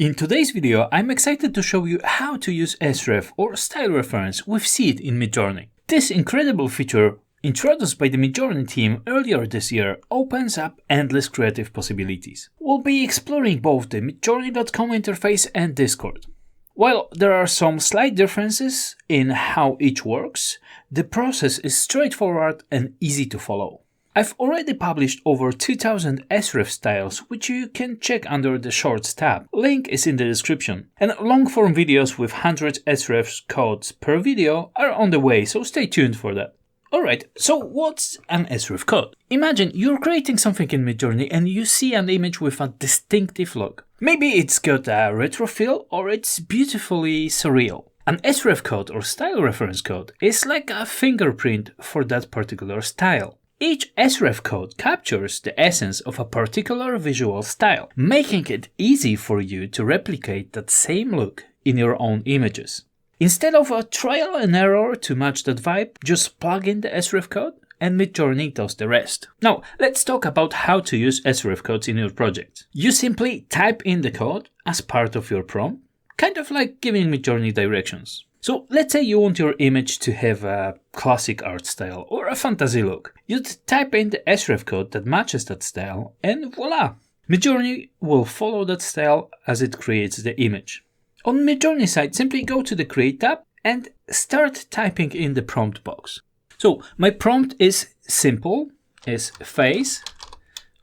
In today's video, I'm excited to show you how to use Sref or style reference with seed in Midjourney. This incredible feature, introduced by the Midjourney team earlier this year, opens up endless creative possibilities. We'll be exploring both the midjourney.com interface and Discord. While there are some slight differences in how each works, the process is straightforward and easy to follow. I've already published over 2000 Sref styles, which you can check under the Shorts tab. Link is in the description. And long-form videos with 100 Sref codes per video are on the way, so stay tuned for that. Alright, so what's an Sref code? Imagine you're creating something in Midjourney and you see an image with a distinctive look. Maybe it's got a retro feel or it's beautifully surreal. An Sref code or style reference code is like a fingerprint for that particular style. Each Sref code captures the essence of a particular visual style, making it easy for you to replicate that same look in your own images. Instead of a trial and error to match that vibe, just plug in the Sref code and Midjourney does the rest. Now, let's talk about how to use Sref codes in your project. You simply type in the code as part of your prompt, kind of like giving Midjourney directions. So let's say you want your image to have a classic art style or a fantasy look. You'd type in the Sref code that matches that style and voila! Midjourney will follow that style as it creates the image. On Midjourney side, simply go to the Create tab and start typing in the prompt box. So my prompt is simple, is face,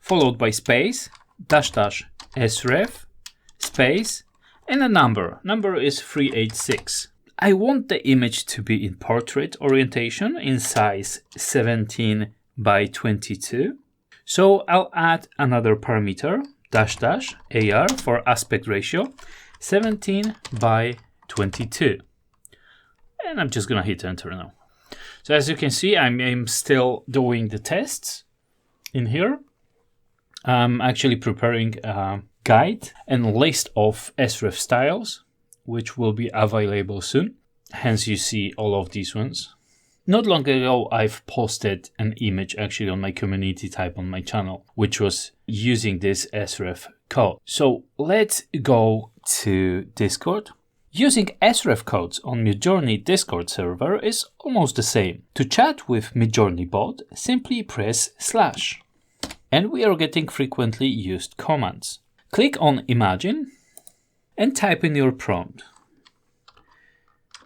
followed by space, dash dash Sref, space, and a number. Number is 386. I want the image to be in portrait orientation in size 17 by 22. So I'll add another parameter, dash dash AR for aspect ratio, 17 by 22. And I'm just gonna hit enter now. So as you can see, I'm still doing the tests in here. I'm actually preparing a guide and list of Sref styles, which will be available soon. Hence you see all of these ones. Not long ago, I've posted an image actually on my community tab on my channel, which was using this Sref code. So let's go to Discord. Using Sref codes on Midjourney Discord server is almost the same. To chat with Midjourney bot, simply press / and we are getting frequently used commands. Click on Imagine and type in your prompt.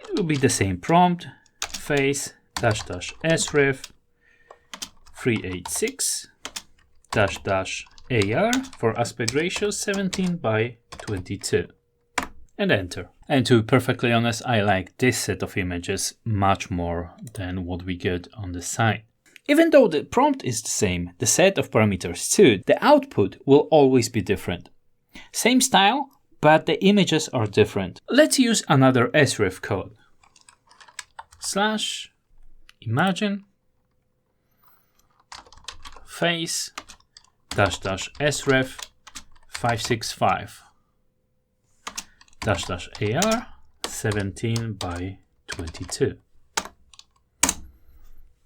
It will be the same prompt, face dash dash Sref 386 dash dash AR for aspect ratio 17 by 22 and enter. And to be perfectly honest, I like this set of images much more than what we get on the side. Even though the prompt is the same, the set of parameters too, the output will always be different. Same style, but the images are different. Let's use another Sref code. / imagine face dash dash Sref 565 dash dash AR 17 by 22.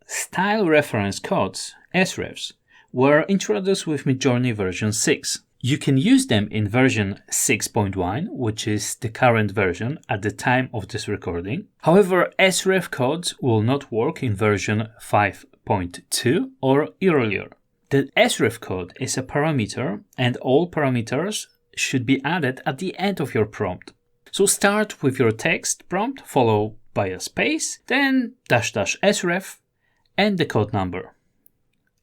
Style reference codes, Srefs, were introduced with Midjourney version 6. You can use them in version 6.1, which is the current version at the time of this recording. However, Sref codes will not work in version 5.2 or earlier. The Sref code is a parameter and all parameters should be added at the end of your prompt. So start with your text prompt, followed by a space, then dash dash Sref and the code number.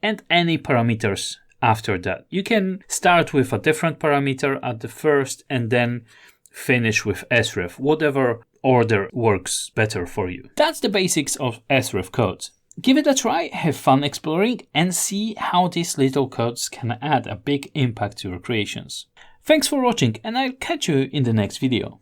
And any parameters after that. You can start with a different parameter at the first and then finish with Sref, whatever order works better for you. That's the basics of Sref codes. Give it a try, have fun exploring, and see how these little codes can add a big impact to your creations. Thanks for watching, and I'll catch you in the next video.